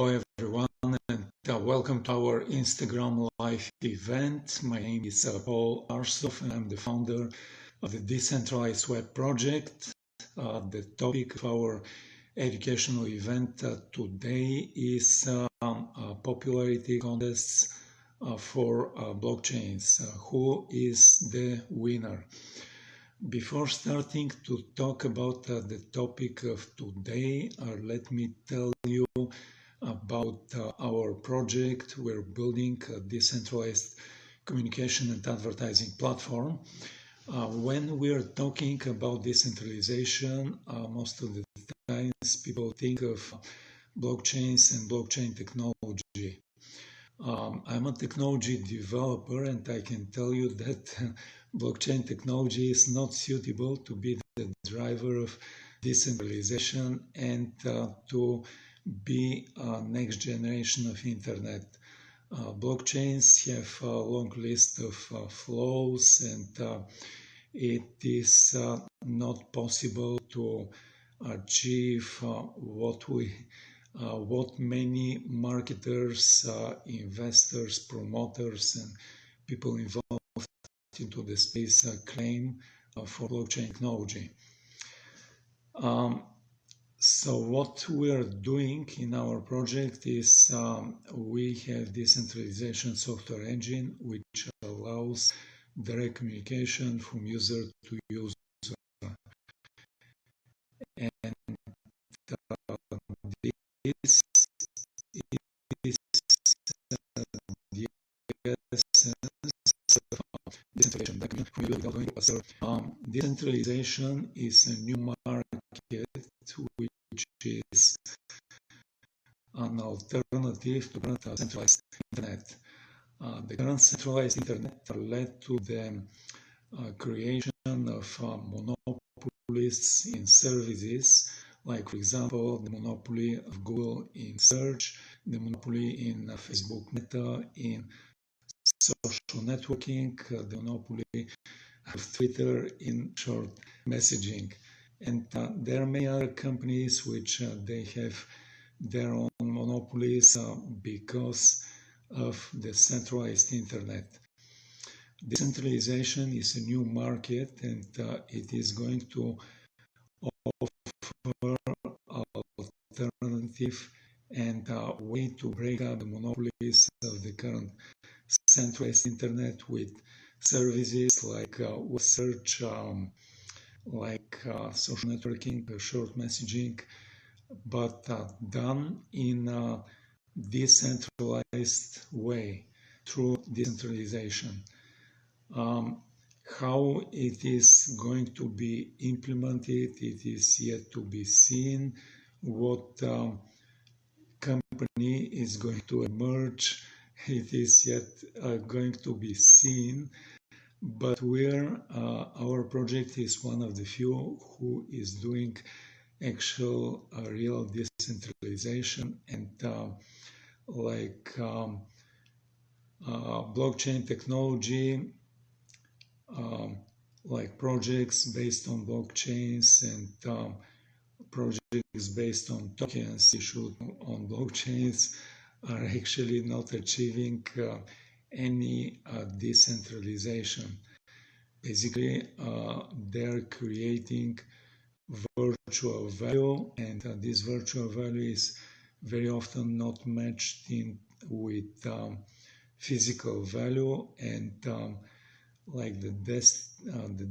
everyone, and welcome to our Instagram live event. My name is Paul Arsov, and I'm the founder of the Decentralized Web project. The topic of our educational event today is popularity contests for blockchains. Who is the winner? Before starting to talk about the topic of today, let me tell you about our project. We're building a decentralized communication and advertising platform. When we're talking about decentralization, most of the times people think of blockchains and blockchain technology. I'm a technology developer, and I can tell you that blockchain technology is not suitable to be the driver of decentralization and to be next generation of internet. Blockchains have a long list of flaws, and it is not possible to achieve what many marketers, investors, promoters, and people involved into the space claim for blockchain technology. So what we are doing in our project is we have decentralization software engine which allows direct communication from user to user. And this is the essence of decentralization. Decentralization is a new market which is an alternative to current centralized internet. The current centralized internet led to the creation of monopolists in services, like, for example, the monopoly of Google in search, the monopoly in Facebook Meta in social networking, the monopoly of Twitter in short messaging. And there are many other companies which they have their own monopolies because of the centralized internet. Decentralization is a new market, and it is going to offer alternative and a way to break up the monopolies of the current centralized internet with services like web search, like social networking, short messaging, but done in a decentralized way through decentralization. How it is going to be implemented, it is yet to be seen. What company is going to emerge, it is yet going to be seen. But our project is one of the few who is doing actual real decentralization, and blockchain technology, like projects based on blockchains and projects based on tokens issued on blockchains, are actually not achieving any decentralization. Basically, they're creating virtual value, and this virtual value is very often not matched in with physical value, and like the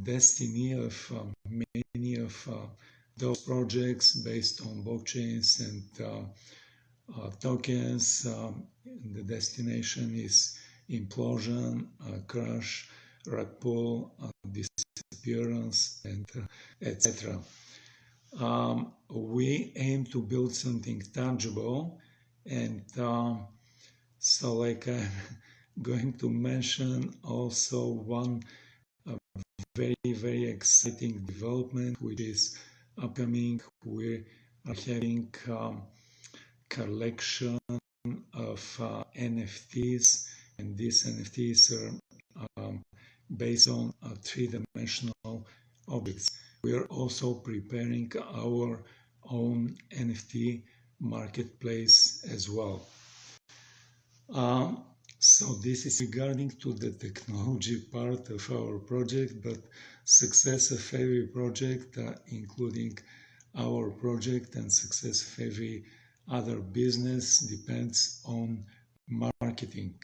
destiny of many of those projects based on blockchains and tokens, the destination is implosion, crash, rug pull, disappearance, and etc. We aim to build something tangible, and so like I'm going to mention also one very exciting development which is upcoming. We are having collection of NFTs, and these NFTs are based on three-dimensional objects. We are also preparing our own NFT marketplace as well. So this is regarding to the technology part of our project, but success of every project, including our project and success of every other business, depends on marketing.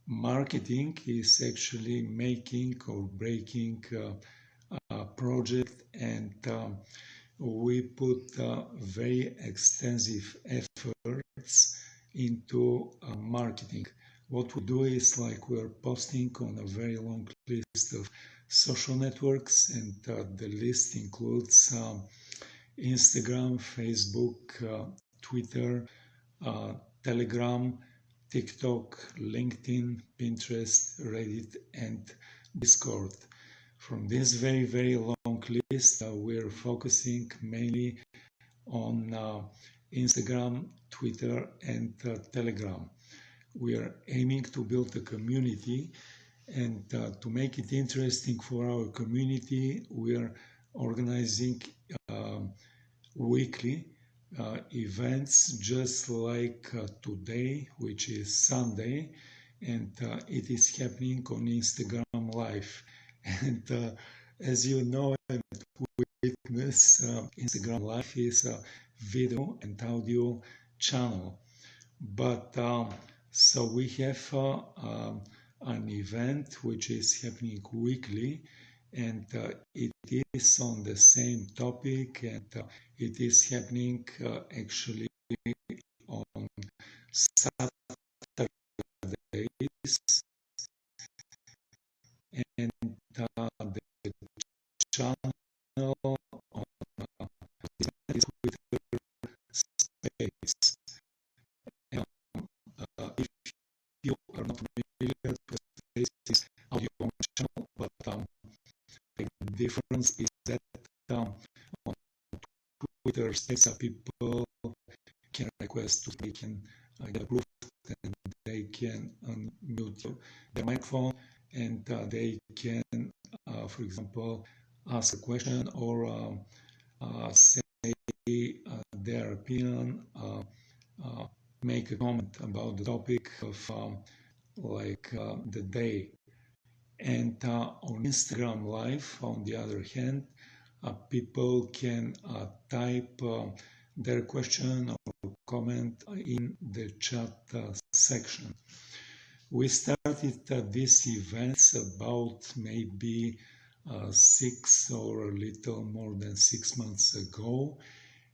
Marketing is actually making or breaking a project, and we put very extensive efforts into marketing. What we do is like we're posting on a very long list of social networks, and the list includes Instagram, Facebook, Twitter, Telegram, TikTok, LinkedIn, Pinterest, Reddit, and Discord. From this very, very long list, we're focusing mainly on Instagram, Twitter, and Telegram. We are aiming to build a community, and to make it interesting for our community, we are organizing weekly events, just like today, which is Sunday, and it is happening on Instagram Live. And as you know and witness, Instagram Live is a video and audio channel. But so we have an event which is happening weekly, and it is on the same topic, and it is happening actually on Saturdays, and the channel on is Twitter Space. And if you are not familiar with Space, is audio channel, but the difference is that on Twitter Space, people can request to they can get approved, and they can unmute their microphone, and they can, for example, ask a question or say their opinion, make a comment about the topic of the day. And on Instagram Live, on the other hand, people can type their question or comment in the chat section. We started these events about maybe 6 or a little more than 6 months ago,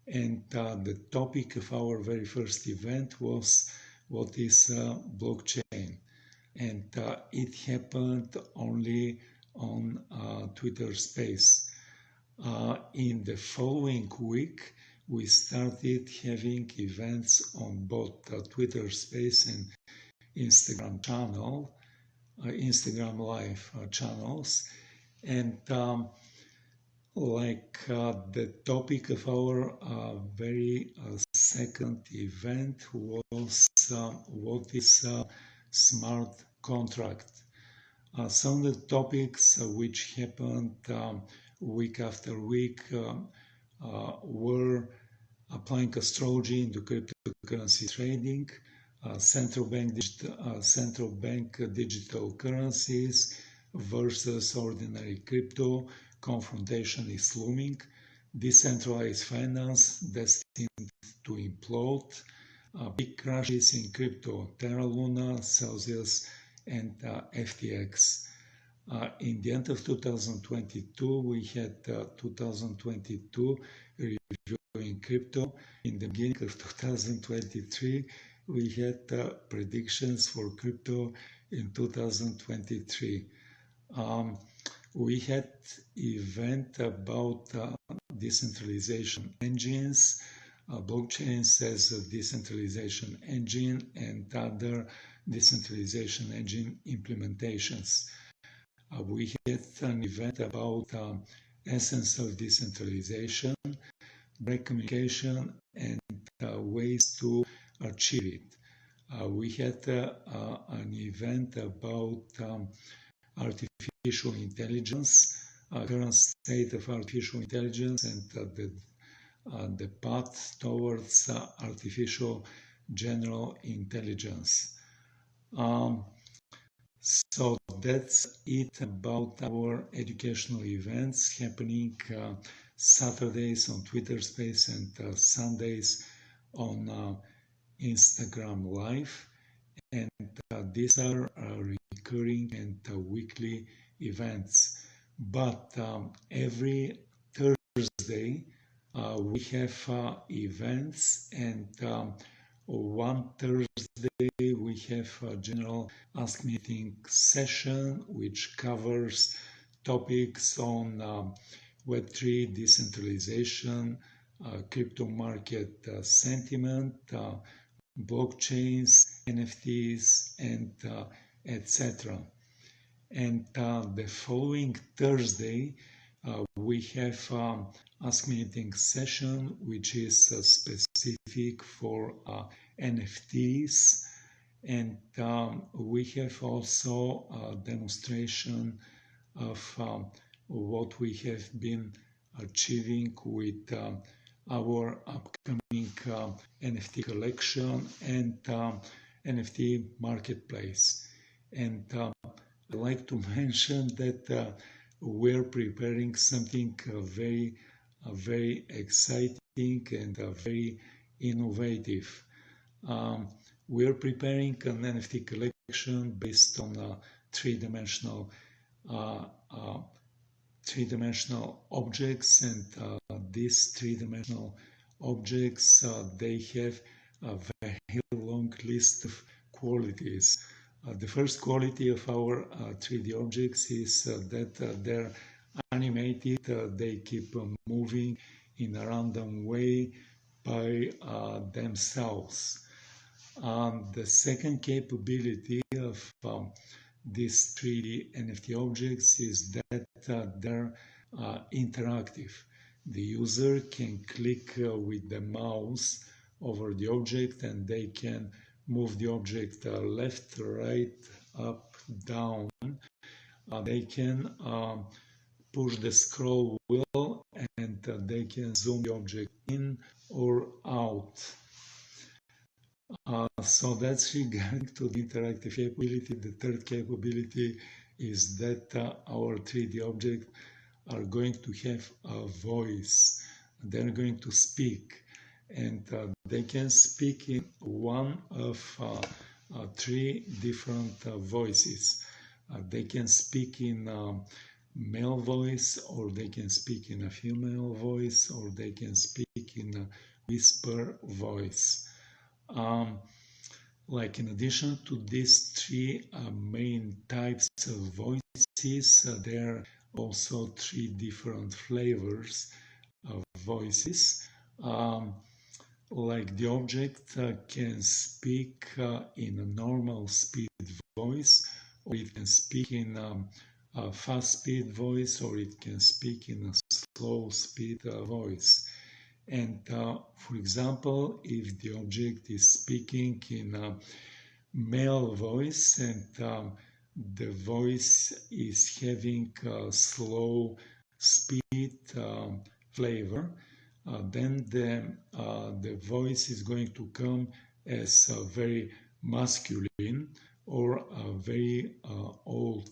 and the topic of our very first event was what is blockchain, and it happened only on Twitter Space. In the following week, we started having events on both Twitter Space and Instagram channel, Instagram Live channels, and the topic of our very second event was what is a smart contract. Some of the topics which happened week after week were applying astrology into cryptocurrency trading, central bank digital currencies versus ordinary crypto. Confrontation is looming. Decentralized finance destined to implode. Big crashes in crypto: Terra Luna, Celsius, and FTX. In the end of 2022, we had 2022 reviewing crypto. In the beginning of 2023, we had predictions for crypto in 2023. We had event about decentralization engines, blockchains as a decentralization engine, and other decentralization engine implementations. We had an event about essence of decentralization, direct communication, and ways to achieve it. We had an event about artificial intelligence, current state of artificial intelligence, and the the path towards artificial general intelligence. So that's it about our educational events happening Saturdays on Twitter Space and Sundays on Instagram Live. And these are recurring and weekly events. But every Thursday we have events, and one Thursday we have a general Ask Me Anything session which covers topics on Web3, decentralization, crypto market sentiment, blockchains, NFTs, and etc. And the following Thursday, we have Ask Me Anything session, which is specific for NFTs. And we have also a demonstration of what we have been achieving with our upcoming NFT collection and NFT marketplace. And I'd like to mention that we're preparing something very exciting and very innovative. We're preparing an NFT collection based on three-dimensional objects, and these three-dimensional objects they have a very long list of qualities. The first quality of our 3D objects is that they're animated, they keep moving in a random way by themselves. The second capability of these 3D NFT objects is that they're interactive. The user can click with the mouse over the object, and they can move the object left, right, up, down. They can push the scroll wheel, and they can zoom the object in or out. So that's regarding to the interactive capability. The third capability is that our 3D objects are going to have a voice. They're going to speak, and they can speak in one of three different voices. They can speak in male voice, or they can speak in a female voice, or they can speak in a whisper voice. Like in addition to these three main types of voices, there are also three different flavors of voices. Like the object can speak in a normal speed voice, or it can speak in a fast speed voice, or it can speak in a slow speed voice. And for example, if the object is speaking in a male voice, and the voice is having a slow speed flavor, then the voice is going to come as very masculine or very old.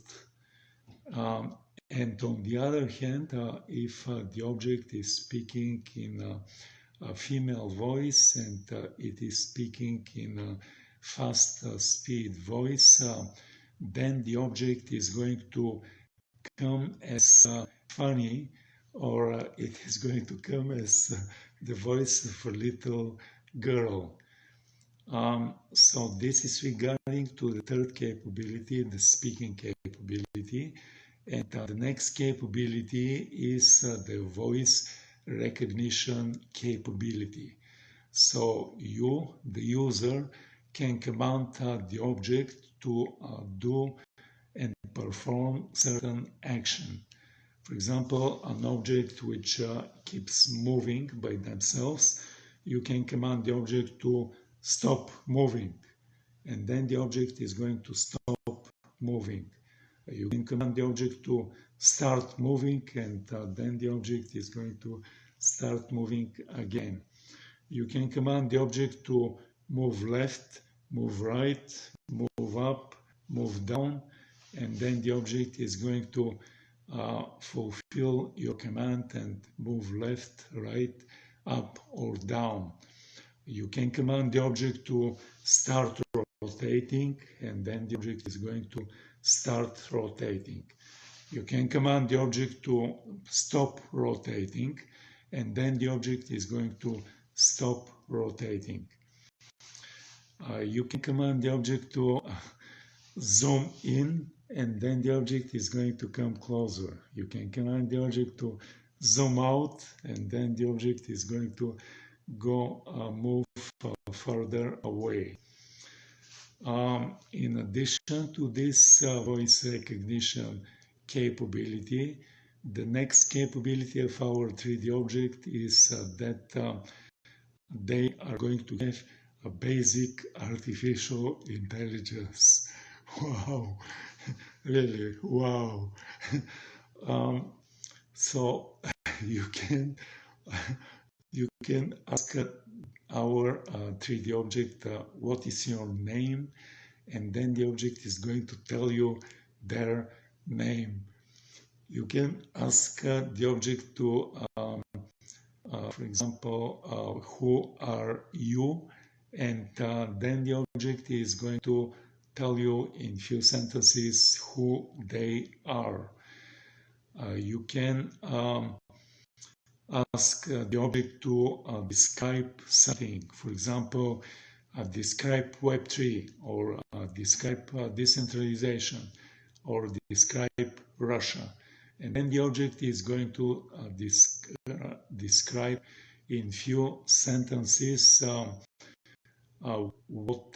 And on the other hand, if the object is speaking in a female voice, and it is speaking in a fast speed voice, then the object is going to come as funny, or it is going to come as the voice of a little girl. So this is regarding to the third capability, the speaking capability. And the next capability is the voice recognition capability. So you, the user, can command the object to do and perform certain action. For example, an object which keeps moving by themselves, you can command the object to stop moving, and then the object is going to stop moving. You can command the object to start moving, and then the object is going to start moving again. You can command the object to move left, move right, move up, move down, and then the object is going to fulfill your command and move left, right, up or down. You can command the object to start rotating, and then the object is going to start rotating. You can command the object to stop rotating, and then the object is going to stop rotating. You can command the object to zoom in, and then the object is going to come closer. You can command the object to zoom out, and then the object is going to move further away. In addition to this voice recognition capability, the next capability of our 3D object is that they are going to have a basic artificial intelligence. Wow, really, wow. So you can ask our 3D object what is your name, and then the object is going to tell you their name. You can ask the object to, for example, who are you, and then the object is going to tell you in few sentences who they are. You can ask the object to describe something. For example, describe Web3, or describe decentralization, or describe Russia. And then the object is going to describe in few sentences what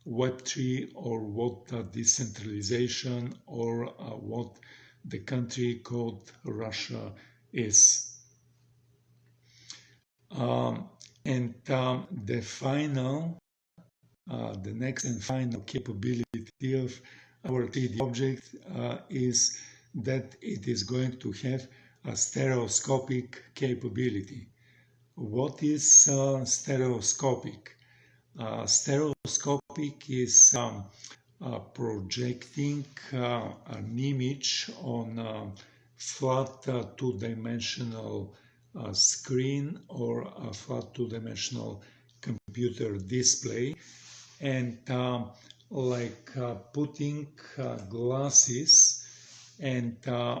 Web3 or what decentralization or what the country called Russia is. And the next and final capability of our 3D object is that it is going to have a stereoscopic capability. What is stereoscopic? Stereoscopic is projecting an image on a flat two-dimensional screen or a flat two-dimensional computer display, and putting glasses, and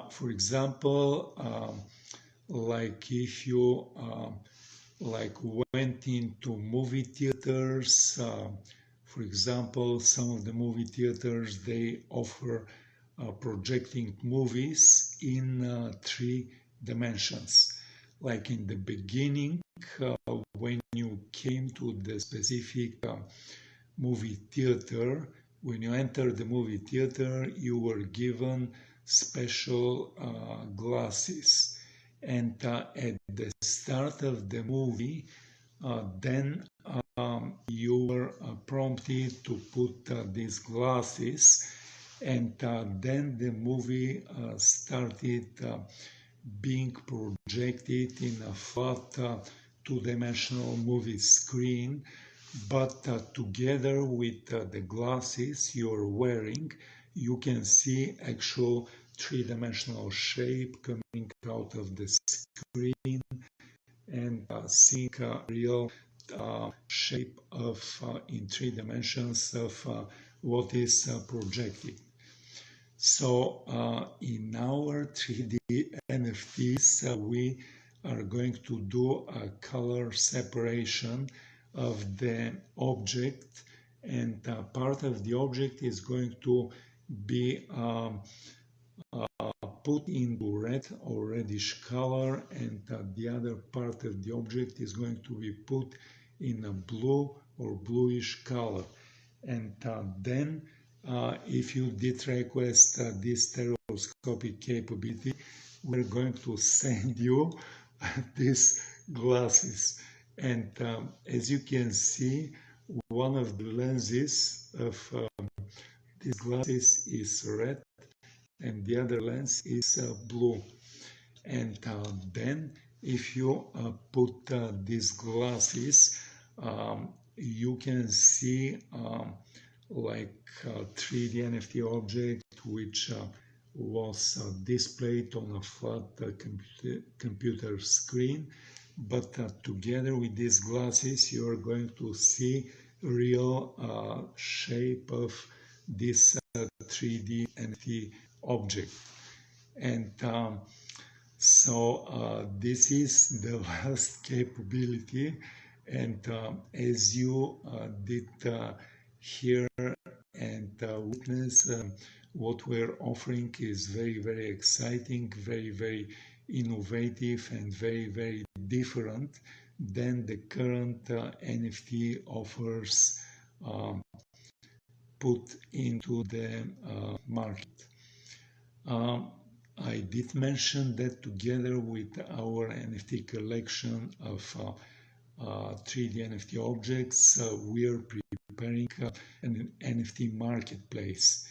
for example, like if you went into movie theaters, for example, some of the movie theaters, they offer projecting movies in 3 dimensions. Like in the beginning, when you came to the specific movie theater, when you entered the movie theater, you were given special glasses. And at the start of the movie, then you were prompted to put these glasses, and then the movie started being projected in a flat two-dimensional movie screen, but together with the glasses you're wearing, you can see actual three-dimensional shape coming out of the screen, and seeing a real shape of in 3 dimensions of what is projected. So in our 3D NFTs, we are going to do a color separation of the object, and part of the object is going to be put into red or reddish color, and the other part of the object is going to be put in a blue or bluish color. And then if you did request this stereoscopic capability, we're going to send you these glasses. And as you can see, one of the lenses of these glasses is red, and the other lens is blue. And then if you put these glasses, you can see like 3D NFT object which was displayed on a flat computer screen, but together with these glasses you are going to see real shape of this 3D NFT object. And so this is the last capability, and as you did hear and witness, what we're offering is very exciting, very innovative, and very different than the current NFT offers put into the market. I did mention that together with our NFT collection of 3D NFT objects, we are preparing an NFT marketplace.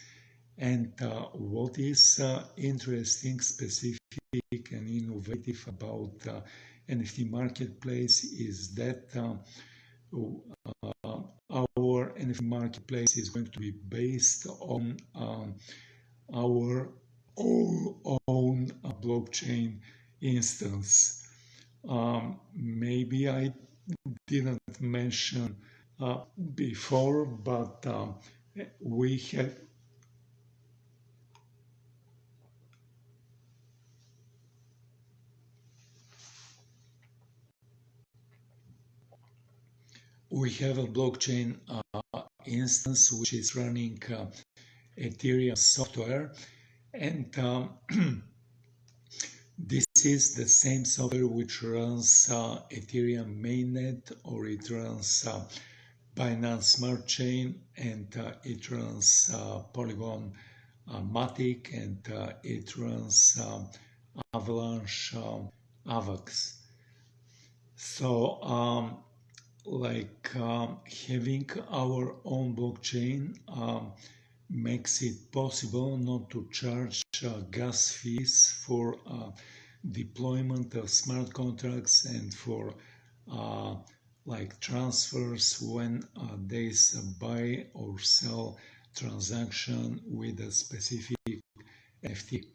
And what is interesting, specific, and innovative about NFT marketplace is that our NFT marketplace is going to be based on our own blockchain instance. Maybe I didn't mention before, but we have a blockchain instance which is running Ethereum software, and this is the same software which runs Ethereum mainnet, or it runs Binance Smart Chain, and it runs Polygon Matic, and it runs Avalanche AVAX. So having our own blockchain makes it possible not to charge gas fees for deployment of smart contracts and for transfers when there is a buy or sell transaction with a specific NFT.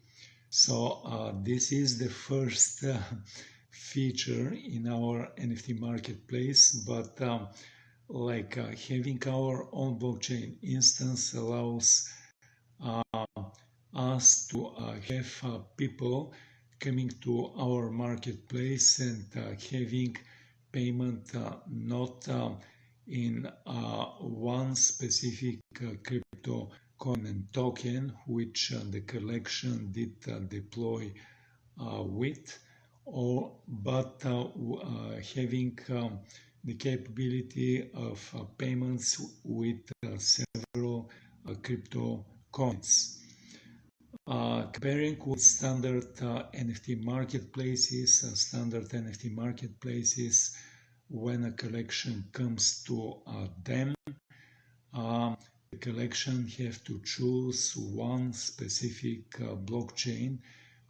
So this is the first feature in our NFT marketplace, but having our own blockchain instance allows us to have people coming to our marketplace and having payment not in one specific crypto coin and token which the collection did deploy with, but having the capability of payments with several crypto coins. Comparing with standard NFT marketplaces, when a collection comes to them, the collection have to choose one specific blockchain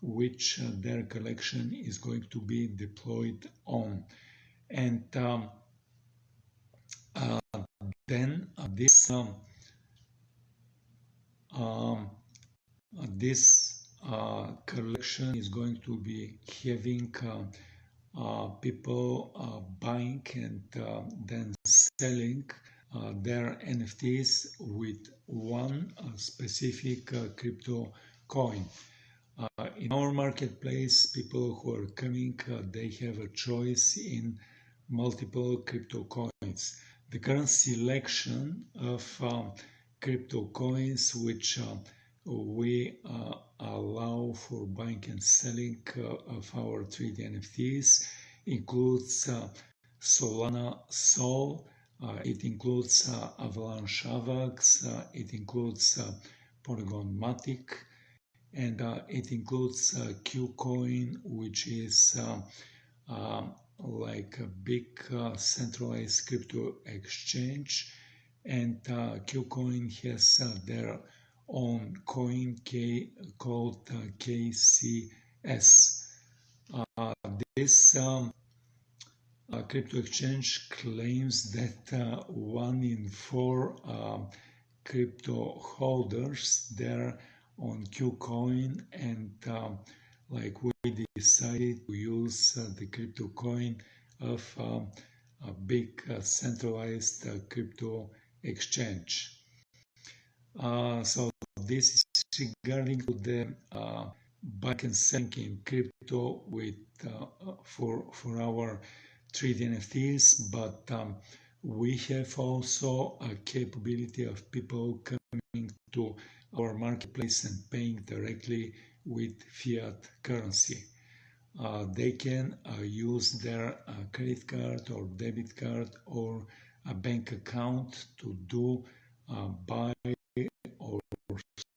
which their collection is going to be deployed on. And then this collection is going to be having people buying and then selling their NFTs with one specific crypto coin. In our marketplace, people who are coming, they have a choice in multiple crypto coins. The current selection of crypto coins which we allow for buying and selling of our 3D NFTs includes Solana Sol, it includes Avalanche AVAX, it includes Polygon Matic, and it includes Qcoin, which is like a big centralized crypto exchange, and Qcoin has their own coin called KCS. Uh, this crypto exchange claims that 1 in 4 crypto holders there on KuCoin, and like we decided to use the crypto coin of a big centralized crypto exchange. So this is regarding to the buying and selling in crypto with for our 3D NFTs, but we have also a capability of people coming to our marketplace and paying directly with fiat currency. They can use their credit card or debit card or a bank account to do buy or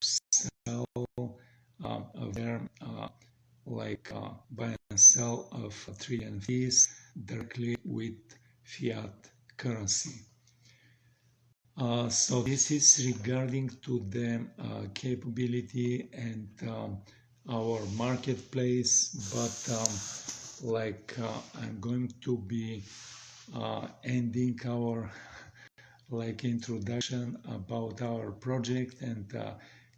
sell their buy and sell of 3D NFTs directly with fiat currency. So this is regarding to the capability and our marketplace, but I'm going to be ending our introduction about our project and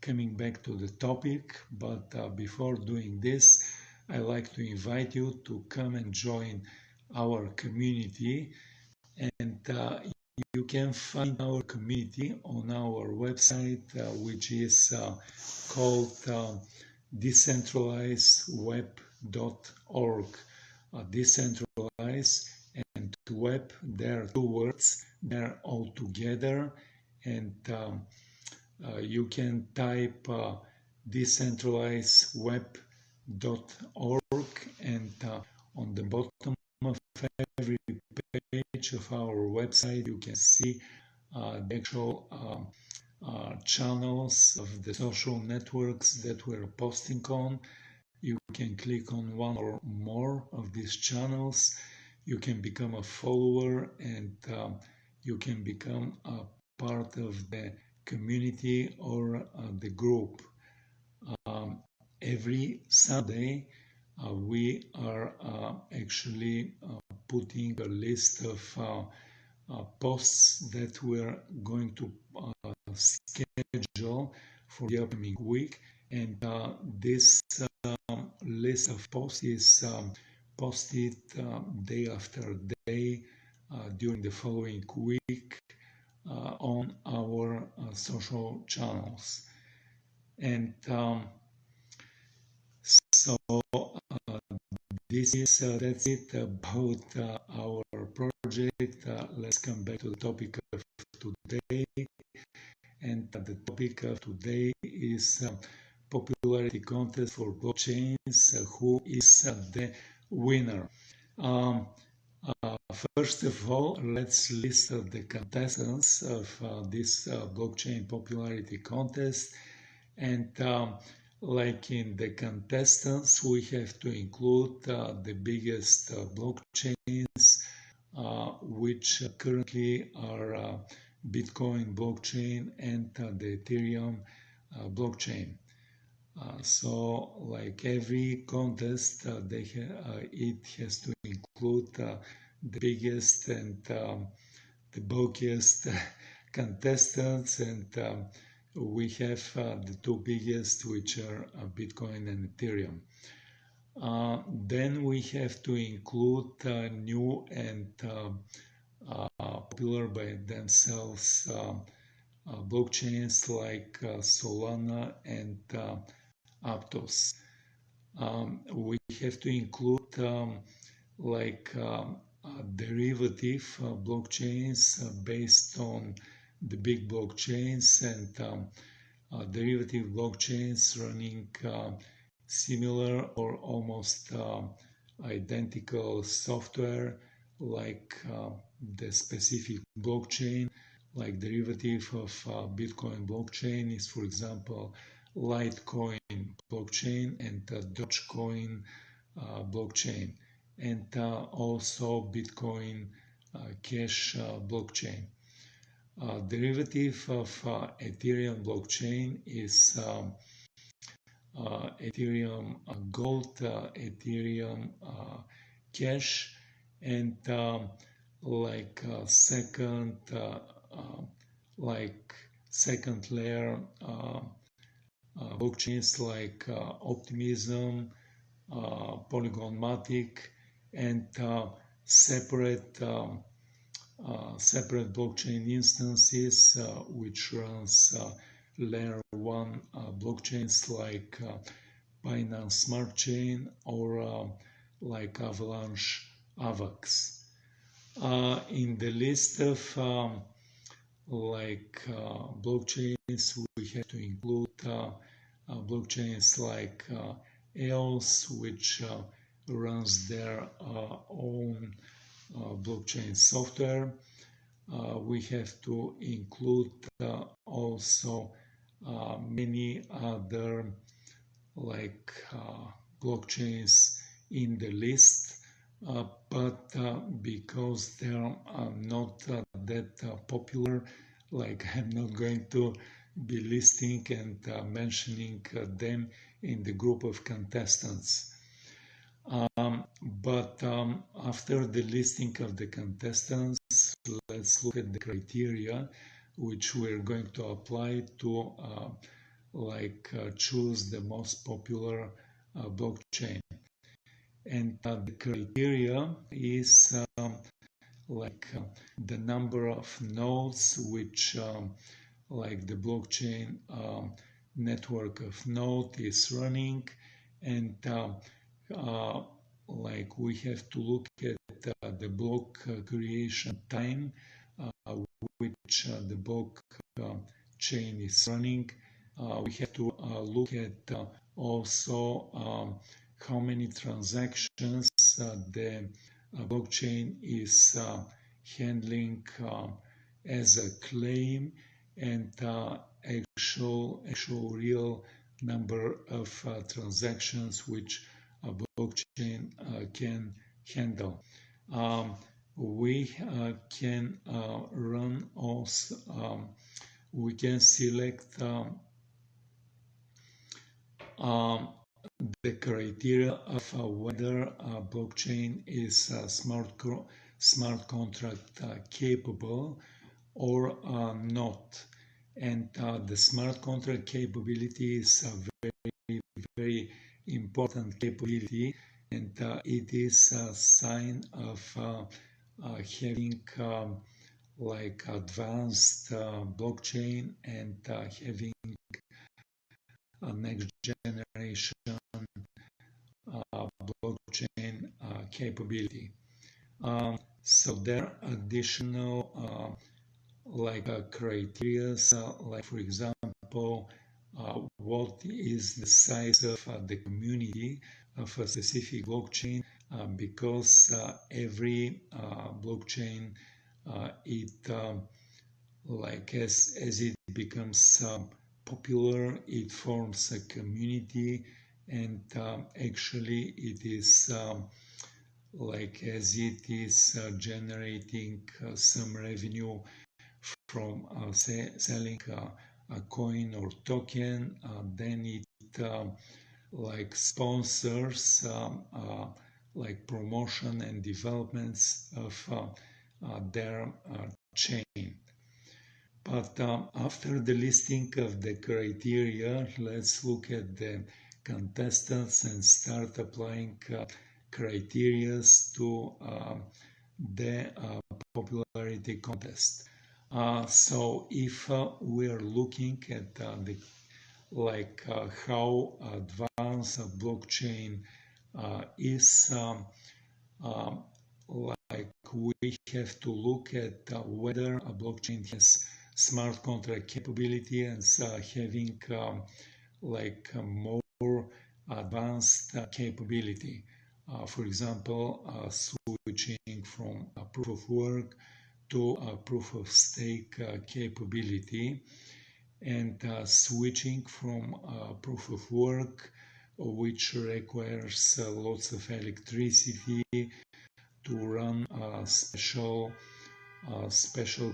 coming back to the topic. But before doing this, I like to invite you to come and join our community, and you can find our community on our website, which is called decentralizedweb.org. Decentralized and web, there are 2 words, they're all together, and you can type decentralizedweb.org, and on the bottom of every page of our website you can see the actual channels of the social networks that we're posting on. You can click on one or more of these channels. You can become a follower, and you can become a part of the community or the group. Every Sunday we are actually putting a list of posts that we're going to schedule for the upcoming week, and this list of posts is posted day after day during the following week on our social channels. And so that's it about our project. Let's come back to the topic of today. And the topic of today is popularity contest for blockchains. Who is the winner? First of all, let's list the contestants of this blockchain popularity contest. And like in the contestants, we have to include the biggest blockchains, which currently are Bitcoin blockchain and the Ethereum blockchain. So like every contest, it has to include the biggest and the bulkiest contestants, and we have the 2 biggest, which are Bitcoin and Ethereum. Then we have to include new and popular by themselves blockchains like Solana and Aptos. We have to include derivative blockchains based on the big blockchains, and derivative blockchains running similar or almost identical software like the specific blockchain. Like derivative of Bitcoin blockchain is, for example, Litecoin blockchain and Dogecoin blockchain, and also Bitcoin Cash blockchain. Derivative of Ethereum blockchain is Ethereum Gold, Ethereum Cash, and second like second layer blockchains like Optimism, Polygon-matic, and separate blockchain instances which runs layer 1 blockchains like Binance Smart Chain or like Avalanche AVAX. In the list of blockchains, we have to include blockchains like EOS, which runs their own blockchain software. We have to include also many other blockchains in the list, but because they are not that popular, I'm not going to be listing and mentioning them in the group of contestants. But after the listing of the contestants, let's look at the criteria which we're going to apply to choose the most popular blockchain. And the criteria is the number of nodes which the blockchain network of node is running, and we have to look at the block creation time which the block chain is running. We have to look at also how many transactions the blockchain is handling as a claim, and actual real number of transactions which a blockchain can handle. We can run also, we can select the criteria of whether a blockchain is smart contract capable or not. And the smart contract capability is a very important capability, and it is a sign of having advanced blockchain and having a next generation blockchain capability. So there are additional criteria, for example, what is the size of the community of a specific blockchain, because every blockchain, as it becomes popular, it forms a community, and actually it is as it is generating some revenue from selling a coin or token, then it sponsors promotion and developments of their chain. But after the listing of the criteria, let's look at the contestants and start applying criteria to the popularity contest. So if we are looking at how advanced a blockchain is, we have to look at whether a blockchain has smart contract capability and having more advanced capability. For example, switching from a proof of work to a proof of stake capability, and switching from proof of work, which requires lots of electricity to run special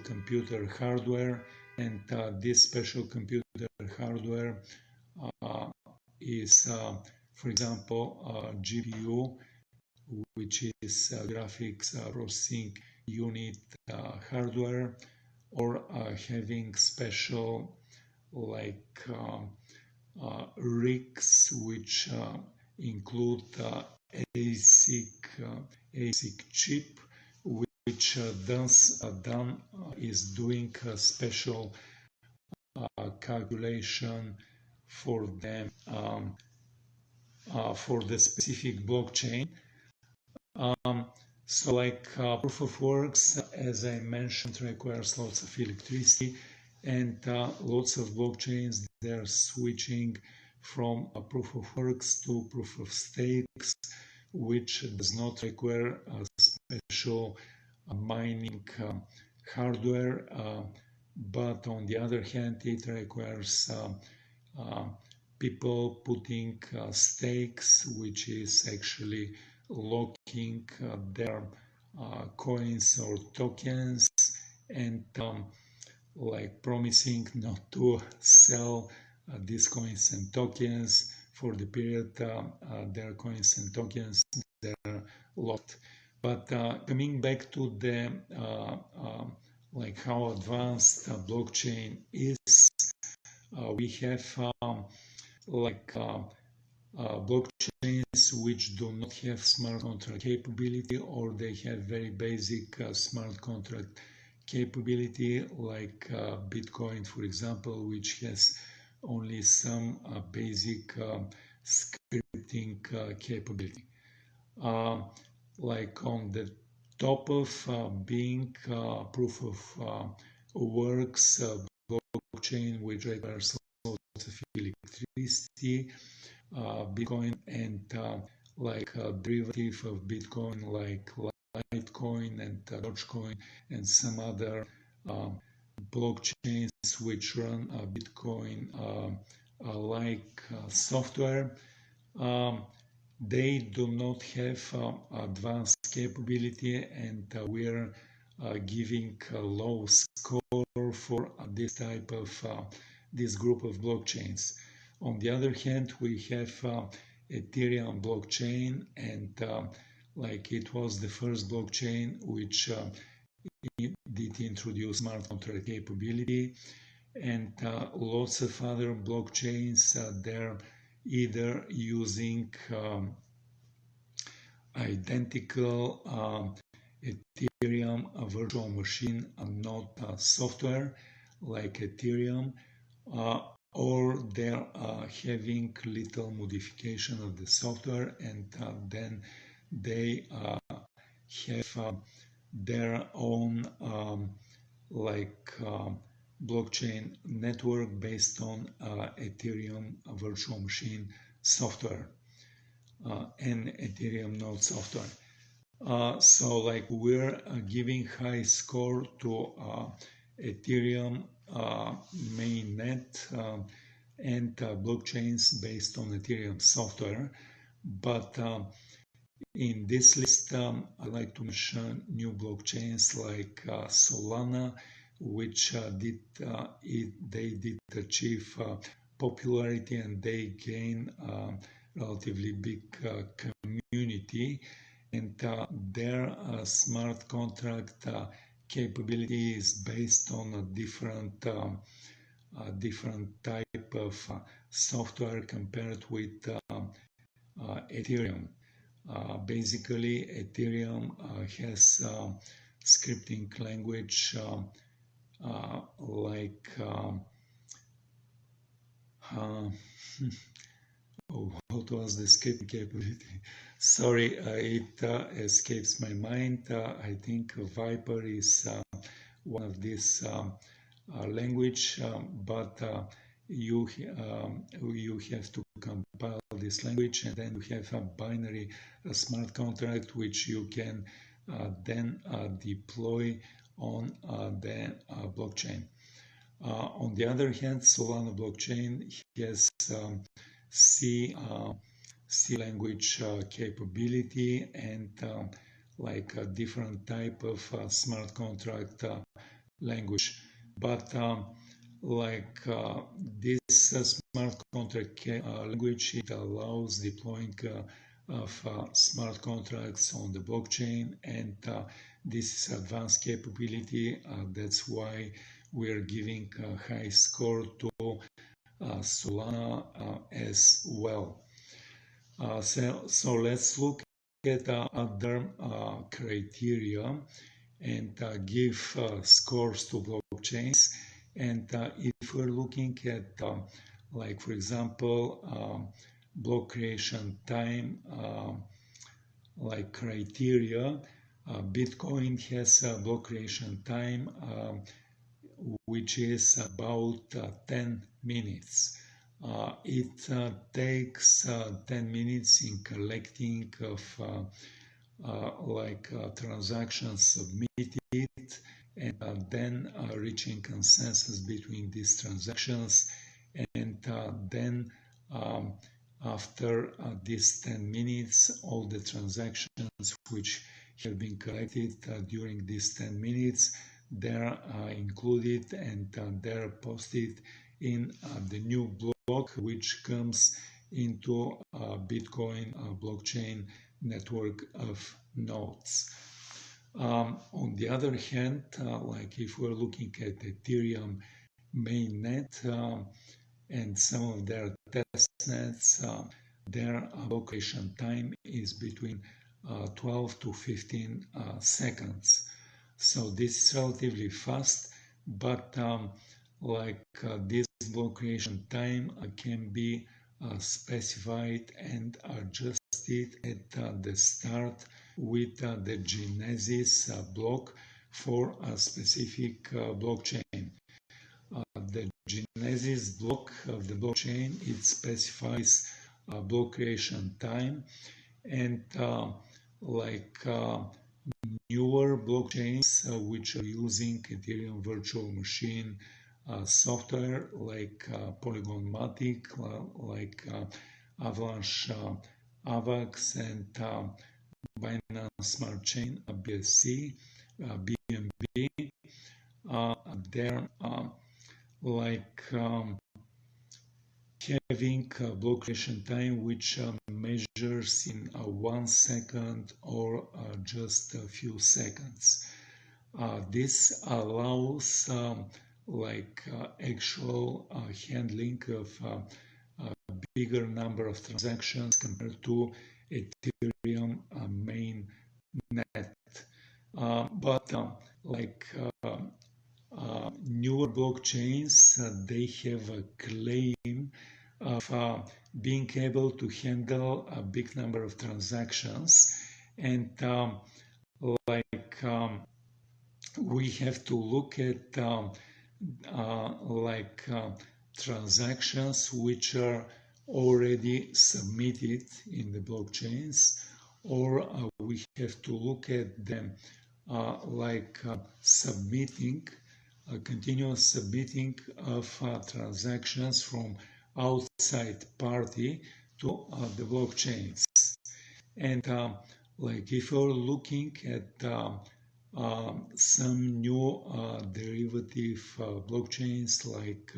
computer hardware, and this special computer hardware is, for example, GPU, which is graphics processing unit hardware, or having special like rigs which include ASIC chip, which is doing a special calculation for the specific blockchain. So like proof of works, as I mentioned, requires lots of electricity, and lots of blockchains, they're switching from a proof of works to proof of stakes, which does not require a special mining hardware, but on the other hand, it requires people putting stakes, which is actually locking their coins or tokens, and like promising not to sell these coins and tokens for the period their coins and tokens they're locked. But coming back to the like how advanced blockchain is, we have like blockchains which do not have smart contract capability, or they have very basic smart contract capability, like Bitcoin, for example, which has only some basic scripting capability. Like on the top of being proof of works blockchain, which requires lots of electricity, Bitcoin, and like a derivative of Bitcoin, like Litecoin and Dogecoin, and some other blockchains which run Bitcoin like software. They do not have advanced capability, and we're giving a low score for this type of this group of blockchains. On the other hand, we have Ethereum blockchain, and like it was the first blockchain which did introduce smart contract capability, and lots of other blockchains they're either using identical Ethereum virtual machine and not software like Ethereum, or they're having little modification of the software, and then they have their own like blockchain network based on Ethereum virtual machine software and Ethereum node software. So like we're giving high score to Ethereum mainnet and blockchains based on Ethereum software. But in this list, I like to mention new blockchains like Solana, which they did achieve popularity, and they gain relatively big community, and their smart contract capability is based on a different type of software compared with Ethereum. Basically, Ethereum has scripting language like what was the scripting capability? Sorry, it escapes my mind. I think Viper is one of these language, but you have to compile this language, and then you have a binary smart contract which you can then deploy on the blockchain. On the other hand, Solana blockchain has C language capability, and like a different type of smart contract language. But like this smart contract language, it allows deploying of smart contracts on the blockchain, and this is advanced capability. That's why we are giving a high score to Solana as well. So let's look at other criteria and give scores to blockchains. And if we're looking at, like for example, block creation time, like criteria, Bitcoin has a block creation time which is about 10 minutes. It takes 10 minutes in collecting of transactions submitted, and then reaching consensus between these transactions, and then after these 10 minutes, all the transactions which have been collected during these 10 minutes, they're included, and they're posted in the new block which comes into Bitcoin blockchain network of nodes. On the other hand, like if we're looking at Ethereum mainnet and some of their test nets, their block creation time is between 12 to 15 seconds. So this is relatively fast, but this block creation time can be specified and adjusted at the start with the genesis block for a specific blockchain. The genesis block of the blockchain, it specifies block creation time, and newer blockchains which are using Ethereum virtual machine software like Polygon-matic, like Avalanche AVAX, and Binance Smart Chain BSC, BNB. They're having a block creation time which measures in 1 second or just a few seconds. This allows actual handling of a bigger number of transactions compared to Ethereum mainnet. But newer blockchains, they have a claim of being able to handle a big number of transactions, and we have to look at transactions which are already submitted in the blockchains, or we have to look at them continuous submitting of transactions from outside party to the blockchains. And if you're looking at some new derivative blockchains like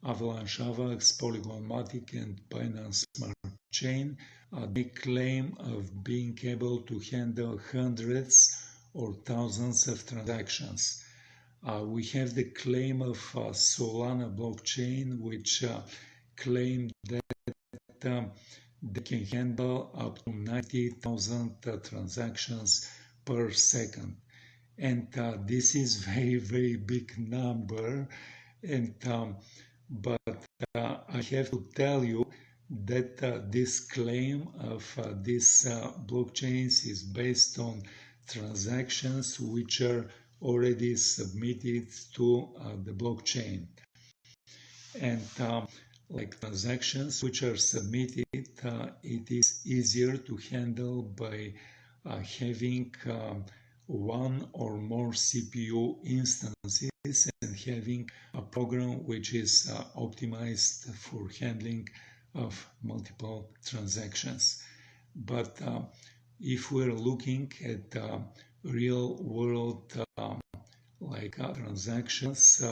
Avalanche AVAX, Polygon-matic, and Binance Smart Chain, they claim of being able to handle hundreds or thousands of transactions. We have the claim of Solana blockchain, which claim that they can handle up to 90,000 transactions per second. And this is very, very big number. And but I have to tell you that this claim of these blockchains is based on transactions which are already submitted to the blockchain. And transactions which are submitted, it is easier to handle by having one or more CPU instances and having a program which is optimized for handling of multiple transactions. But if we're looking at real world transactions,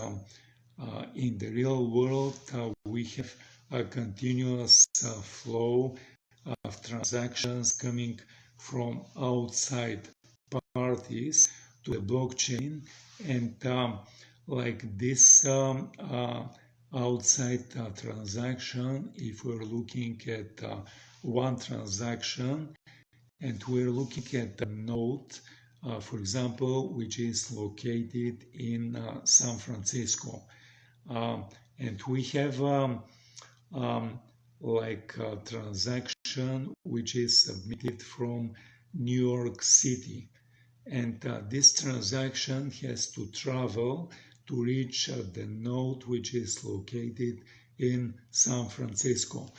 in the real world, we have a continuous flow of transactions coming from outside parties to the blockchain, and like this outside transaction, if we're looking at one transaction and we're looking at the node, for example, which is located in San Francisco, and we have like a transaction which is submitted from New York City, and this transaction has to travel to reach the node which is located in San Francisco,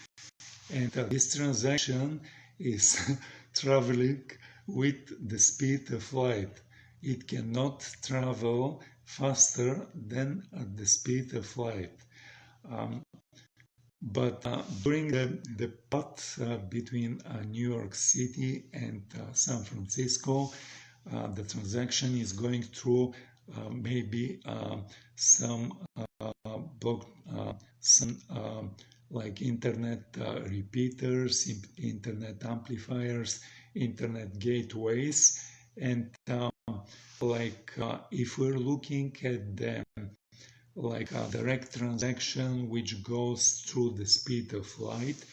and this transaction is traveling with the speed of light. It cannot travel faster than at the speed of light. But during the path between New York City and San Francisco, the transaction is going through maybe some like internet repeaters, internet amplifiers, internet gateways, and like if we're looking at the like a direct transaction which goes through the speed of light,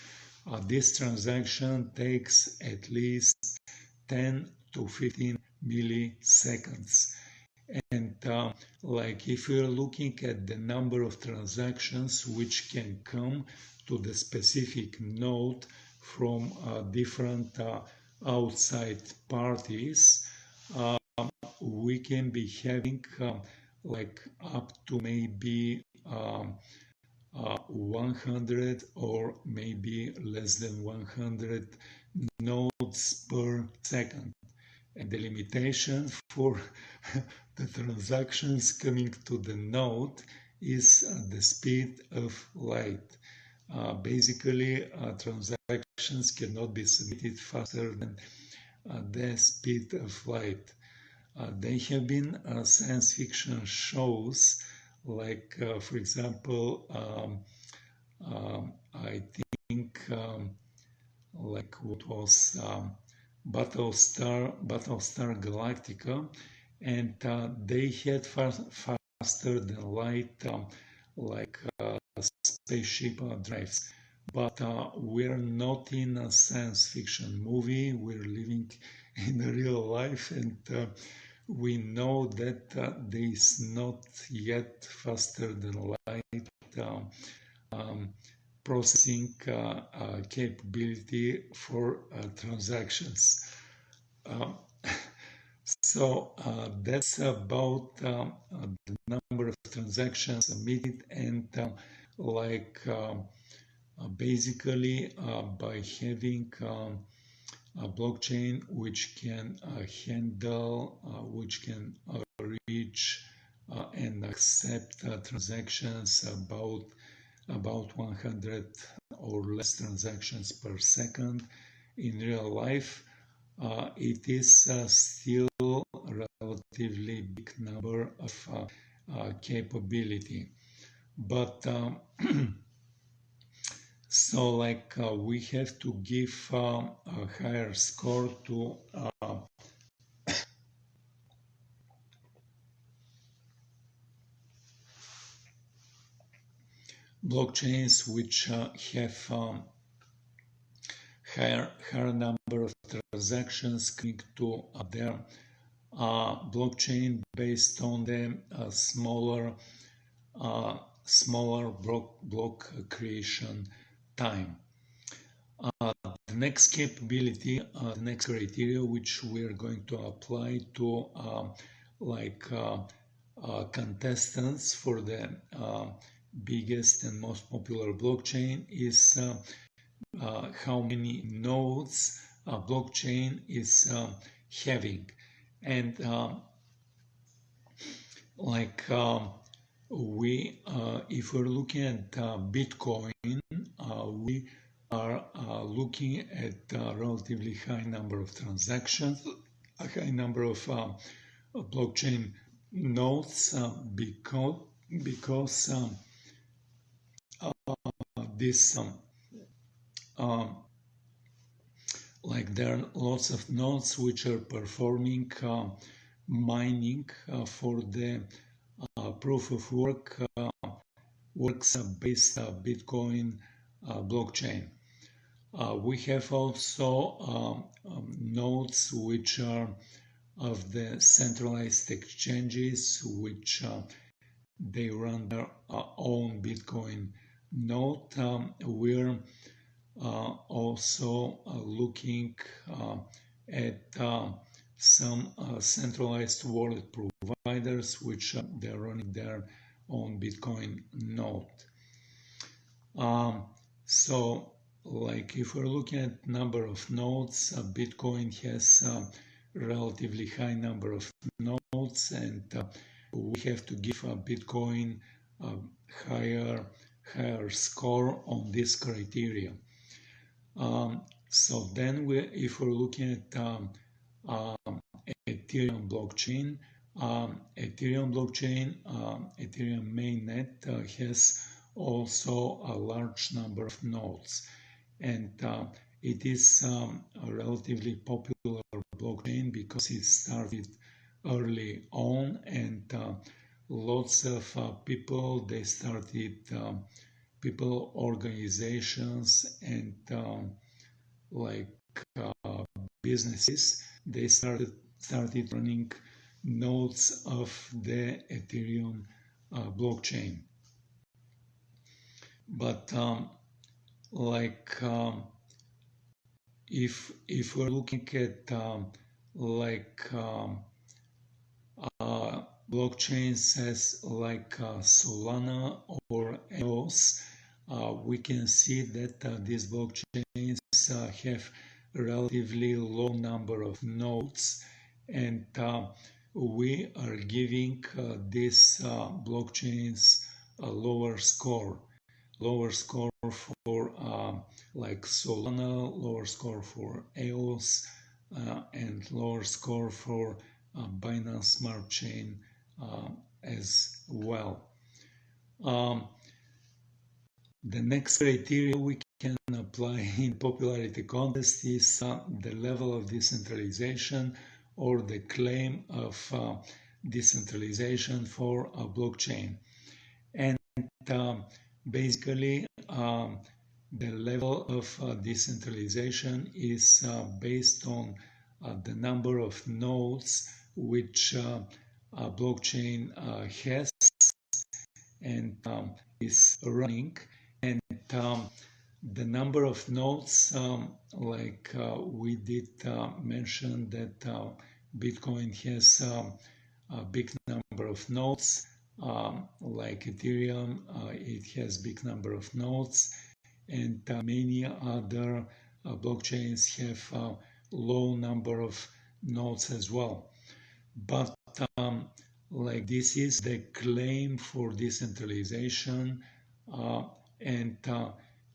this transaction takes at least 10 to 15 milliseconds. And like if we're looking at the number of transactions which can come to the specific node from different outside parties, we can be having like up to maybe 100 or maybe less than 100 nodes per second. And the limitation for the transactions coming to the node is the speed of light. Basically, transactions cannot be submitted faster than the speed of light. There have been science fiction shows like, for example, I think like what was Battlestar Galactica, and they had faster than light like spaceship drives. But we're not in a science fiction movie, we're living in real life, and we know that there is not yet faster than light processing capability for transactions. So that's about the number of transactions submitted, and like basically by having a blockchain which can handle, which can reach and accept transactions about 100 or less transactions per second in real life. It is still a relatively big number of capability, but so like we have to give a higher score to blockchains which have higher number of transactions coming to their blockchain based on the smaller block creation time. The next capability, the next criteria which we are going to apply to like contestants for the biggest and most popular blockchain is how many nodes a blockchain is having. And like if we're looking at Bitcoin, we are looking at a relatively high number of transactions, a high number of blockchain nodes, because this um, like there are lots of nodes which are performing mining for the proof of work works based Bitcoin blockchain. We have also nodes which are of the centralized exchanges, which they run their own Bitcoin node. We're also looking at some centralized wallet providers which they're running their own Bitcoin node. So like if we're looking at number of nodes, Bitcoin has a relatively high number of nodes, and we have to give Bitcoin a higher score on this criteria. So then if we're looking at Ethereum blockchain, Ethereum mainnet has also a large number of nodes, and it is a relatively popular blockchain because it started early on, and lots of people, they started people, organizations, and like businesses, they started running nodes of the Ethereum blockchain. But like if we're looking at blockchains as like Solana or EOS, we can see that these blockchains have a relatively low number of nodes, and we are giving these blockchains a lower score for like Solana, lower score for EOS, and lower score for Binance Smart Chain as well. The next criteria we can apply in popularity contest is the level of decentralization or the claim of decentralization for a blockchain. And basically, the level of decentralization is based on the number of nodes which a blockchain has and is running, and the number of nodes, like we did mention that Bitcoin has a big number of nodes, like Ethereum, it has big number of nodes, and many other blockchains have a low number of nodes as well. But like this is the claim for decentralization, and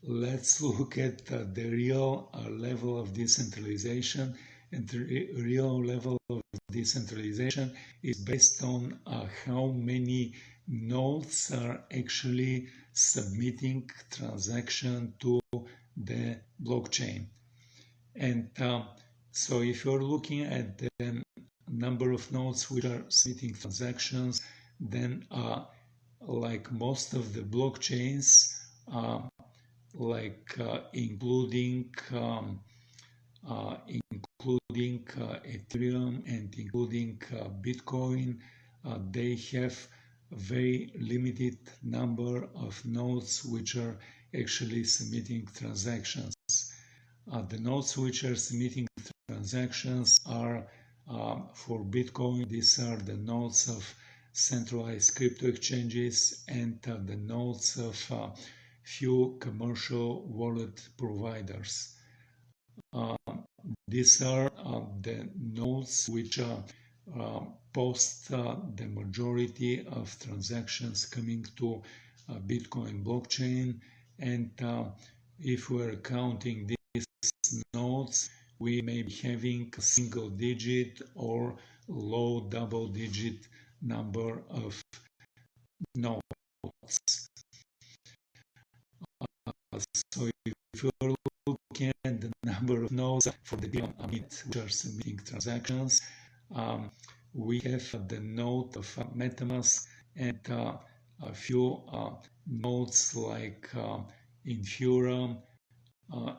let's look at the real level of decentralization. And the real level of decentralization is based on how many nodes are actually submitting transaction to the blockchain. And so if you're looking at the number of nodes which are submitting transactions, then like most of the blockchains, including Ethereum and including Bitcoin, they have a very limited number of nodes which are actually submitting transactions. The nodes which are submitting transactions are for Bitcoin, these are the nodes of centralized crypto exchanges and the nodes of few commercial wallet providers. These are the nodes which post the majority of transactions coming to Bitcoin blockchain, and if we're counting these nodes, we may be having a single digit or low double digit number of nodes. So if you're looking at the number of nodes for the which are submitting transactions, we have the node of MetaMask and a few nodes like Infura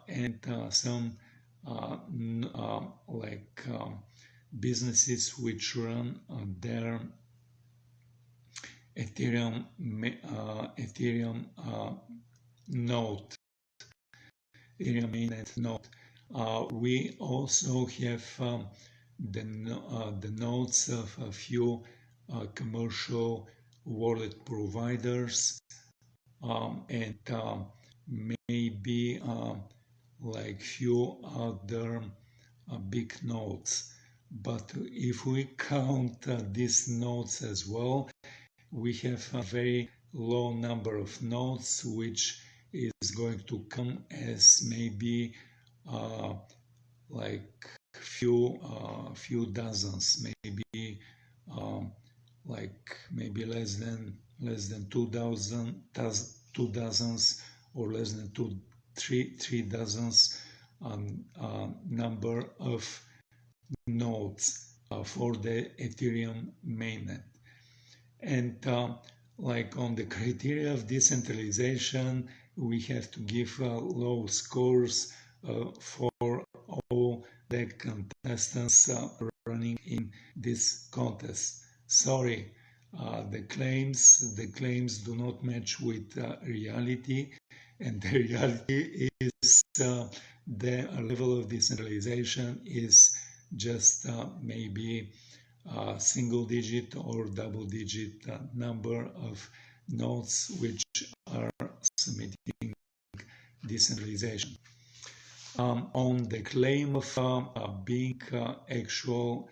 and some like businesses which run their Ethereum node, Ethereum mainnet node. We also have the nodes of a few commercial wallet providers and maybe like few other big nodes. But if we count these nodes as well, we have a very low number of nodes, which is going to come as maybe like few dozens, maybe like maybe less than 2,000, 2 dozens, or less than three dozens number of nodes for the Ethereum mainnet. And like on the criteria of decentralization, we have to give low scores for all the contestants running in this contest. Sorry, the claims do not match with reality, and the reality is the level of decentralization is just maybe single digit or double digit number of nodes which are submitting decentralization. On the claim of being actual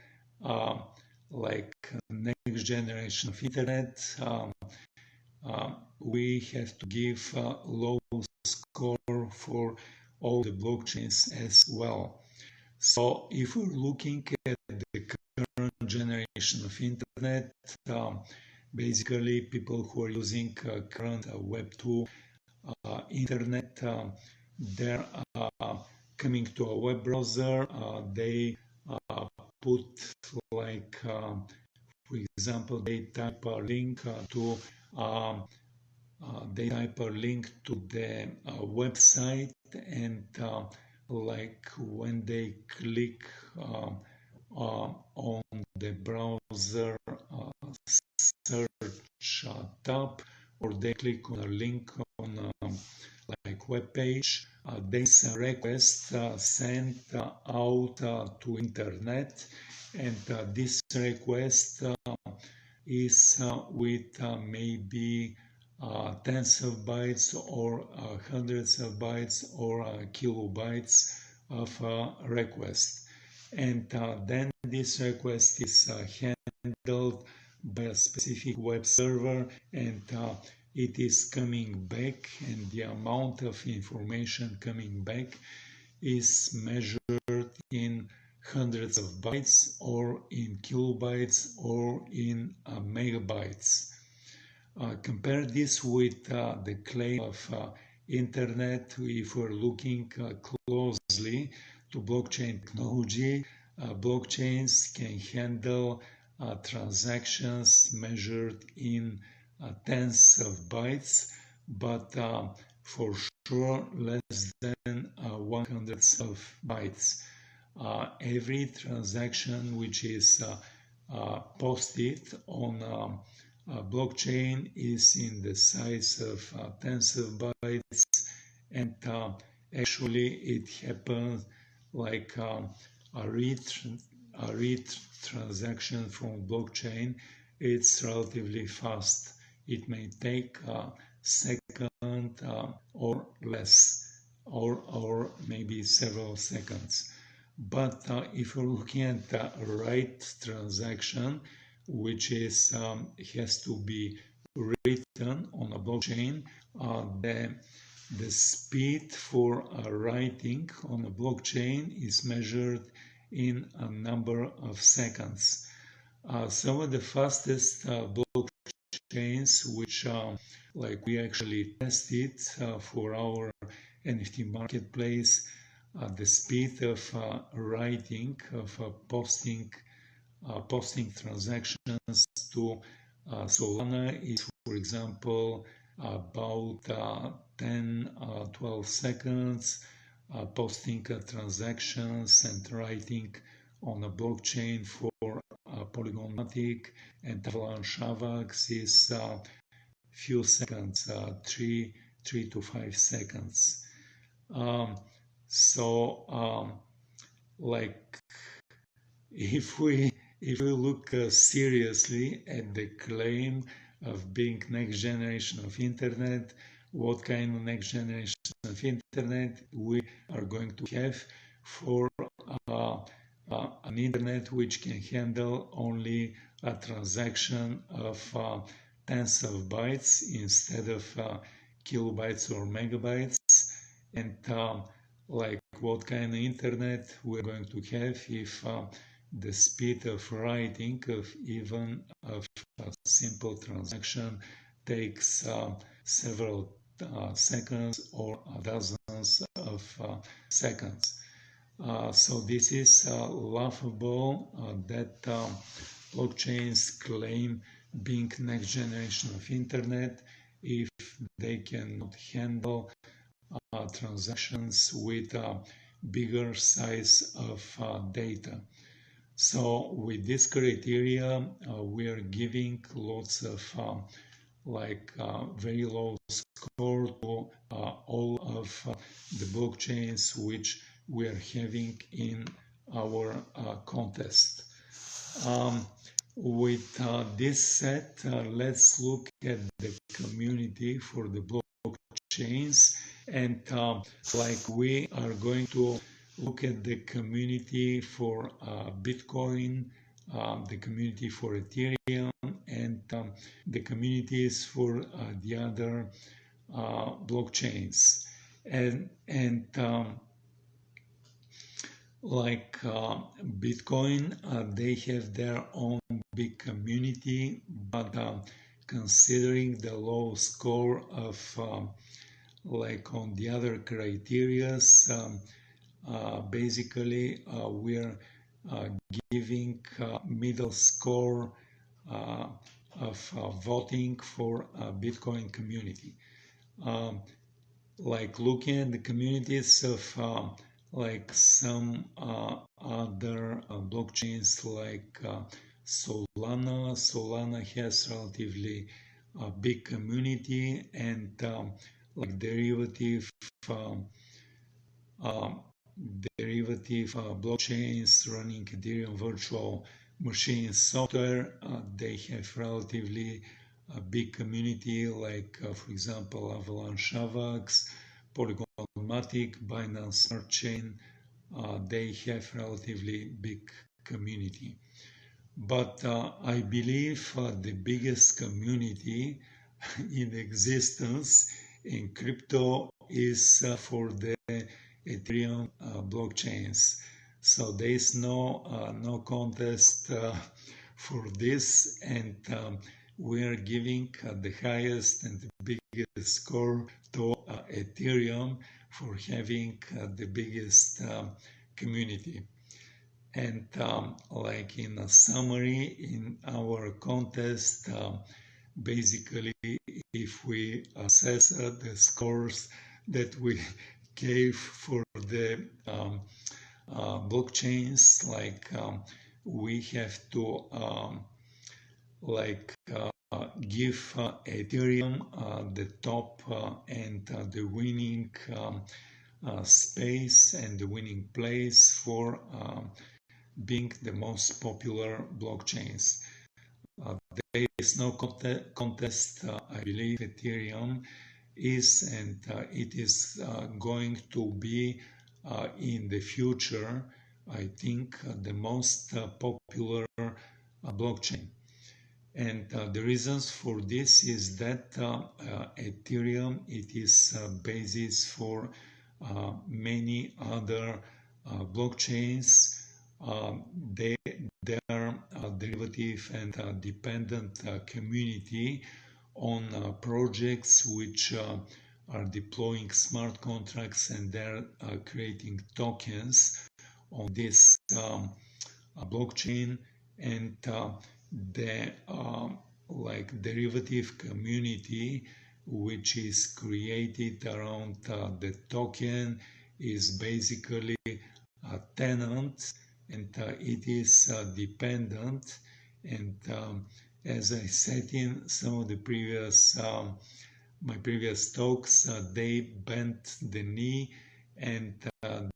like next generation of internet, we have to give low score for all the blockchains as well. So if we're looking at the current generation of internet, basically people who are using current Web 2 internet, they're coming to a web browser, they put like, for example, they type a link to the website, and like when they click on the browser search tab, or they click on a link on like web page, there's a request sent out to internet, and this request is with maybe tens of bytes or hundreds of bytes or kilobytes of request. And then this request is handled by a specific web server, and it is coming back, and the amount of information coming back is measured in hundreds of bytes, or in kilobytes, or in megabytes. Compare this with the claim of internet. If we're looking closely to blockchain technology, blockchains can handle transactions measured in tens of bytes, but for sure less than 100 of bytes. Every transaction which is posted on blockchain is in the size of tens of bytes, and actually it happens like a read transaction from blockchain. It's relatively fast. It may take a second or less, or maybe several seconds. But if you're looking at the right transaction, which is has to be written on a blockchain, the speed for writing on a blockchain is measured in a number of seconds. Some of the fastest blockchains blockchains, which like we actually tested for our NFT marketplace. The speed of writing, of posting transactions to Solana is, for example, about 10, 12 seconds. Posting transactions and writing on a blockchain for Polygonmatic and Avalanche AVAX is few seconds, 3 to 5 seconds. Like if we look seriously at the claim of being next generation of internet, what kind of next generation of internet we are going to have for an internet which can handle only a transaction of tens of bytes instead of kilobytes or megabytes, and like what kind of internet we're going to have if the speed of writing of even of a simple transaction takes several seconds or dozens of seconds. So this is laughable that blockchains claim being next generation of internet if they cannot handle transactions with a bigger size of data. So with this criteria, we are giving lots of very low score to all of the blockchains which we are having in our contest. With this said, let's look at the community for the blockchains, and like we are going to look at the community for Bitcoin, the community for Ethereum, and the communities for the other blockchains. And like Bitcoin, they have their own big community, but considering the low score of like on the other criterias, basically we're giving middle score of voting for Bitcoin community. Like looking at the communities of like some other blockchains like Solana has relatively a big community, and like derivative blockchains running Ethereum virtual machine software, they have relatively a big community, like for example Avalanche AVAX, Polygonmatic, Binance Smart Chain. They have relatively big community. But I believe the biggest community in existence in crypto is for the Ethereum blockchains. So there is no contest for this, and we are giving the highest and the biggest score to Ethereum for having the biggest community. And like in a summary, in our contest, basically, if we assess the scores that we gave for the blockchains, like we have to give Ethereum the top and the winning space and the winning place for being the most popular blockchains. There is no contest. I believe Ethereum is, and it is going to be in the future, I think, the most popular blockchain. And the reasons for this is that Ethereum, it is a basis for many other blockchains. They are a derivative and a dependent community on projects which are deploying smart contracts, and they're creating tokens on this blockchain, and the like derivative community which is created around the token is basically a tenant, and it is dependent. And as I said in some of the previous my previous talks, they bent the knee, and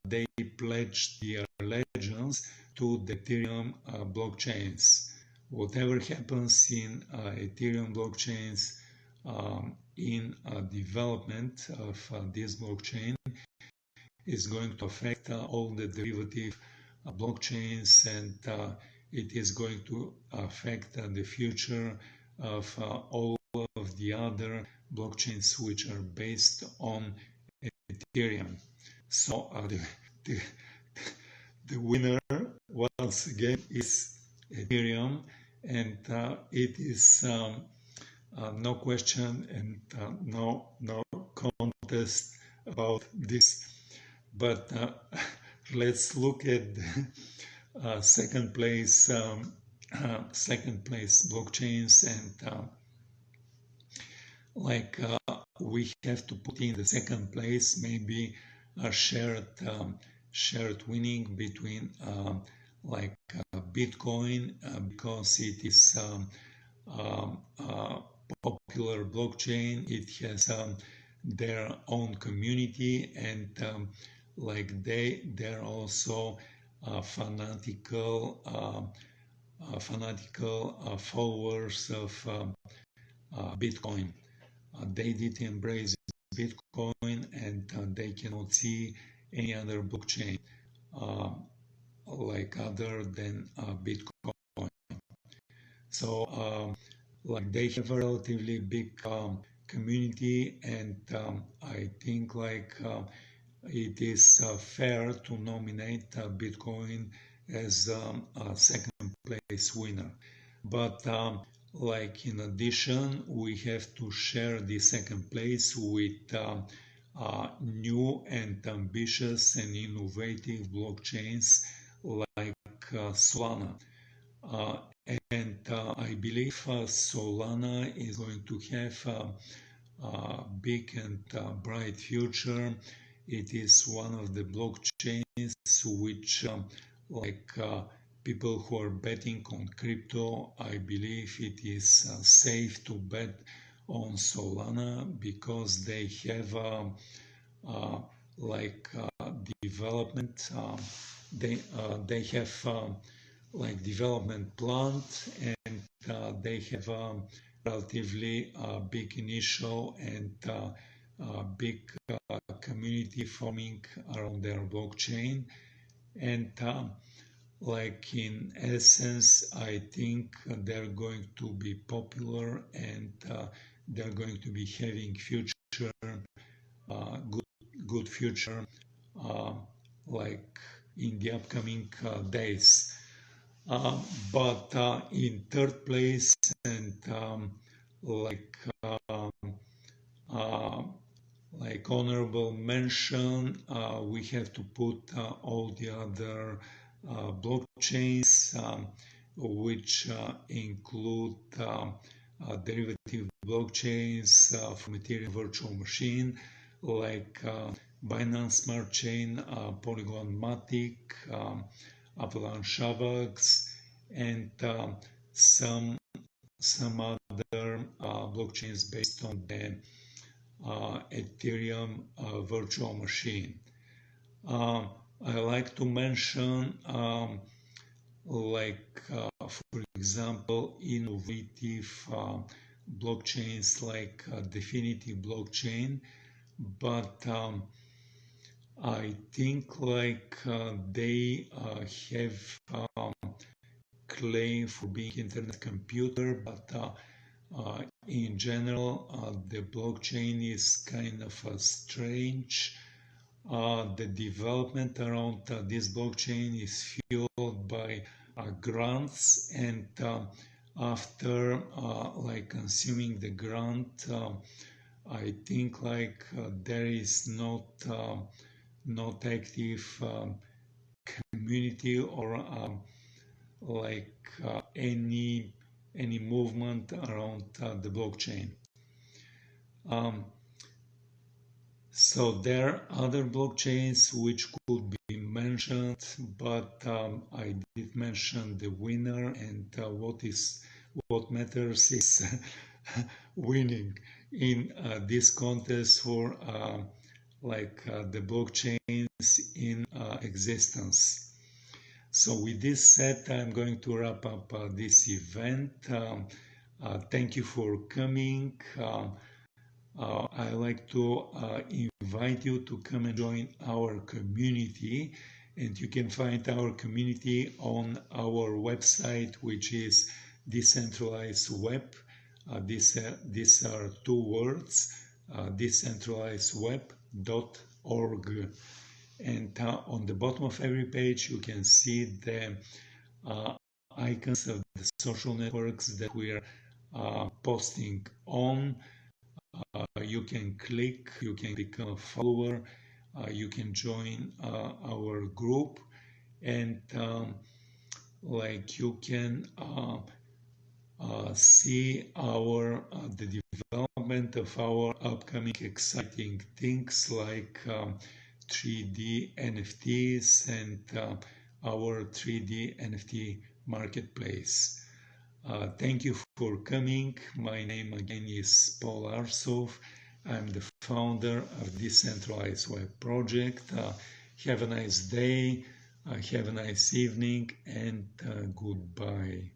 they pledged their allegiance to the Ethereum blockchains. Whatever happens in Ethereum blockchains in development of this blockchain is going to affect all the derivative blockchains, and it is going to affect the future of all of the other blockchains which are based on Ethereum. So the, the winner once again is Ethereum, and it is no question and no contest about this. But let's look at the second place blockchains, and we have to put in the second place maybe a shared winning between Bitcoin, because it is popular blockchain. It has their own community, and they're also fanatical followers of Bitcoin. They did embrace Bitcoin, and they cannot see any other blockchain other than Bitcoin. So they have a relatively big community, and I think it is fair to nominate Bitcoin as a second place winner. But in addition, we have to share the second place with new and ambitious and innovative blockchains like Solana. And I believe Solana is going to have a big and bright future. It is one of the blockchains which people who are betting on crypto, I believe it is safe to bet on Solana, because they have development. They have development plant, and they have relatively big initial and big community forming around their blockchain. And in essence, I think they're going to be popular, and they're going to be having future, good future, in the upcoming days. But in third place, and honorable mention, we have to put all the other blockchains, which include derivative blockchains from Ethereum virtual machine, like Binance Smart Chain, Polygon Matic, Avalanche Avax, and some other blockchains based on the Ethereum virtual machine. I like to mention, for example, innovative blockchains like Definitive Blockchain, but I think they have claim for being internet computer, but in general, the blockchain is kind of strange. The development around this blockchain is fueled by grants, and After like consuming the grant, I think like there is not active community or like any movement around the blockchain. Um, so there are other blockchains which could be mentioned, but I did mention the winner, and what matters is winning in this contest for the blockchains in existence. So with this said, I'm going to wrap up this event. Thank you for coming. I like to invite you to come and join our community, and you can find our community on our website, which is Decentralized Web. These are two words, decentralizedweb.org. And on the bottom of every page, you can see the icons of the social networks that we are posting on. You can click, you can become a follower, you can join our group, and you can see the development of our upcoming exciting things like 3D NFTs and our 3D NFT marketplace. Thank you for coming. My name again is Paul Arsov. I'm the founder of Decentralized Web Project. Have a nice day, have a nice evening, and goodbye.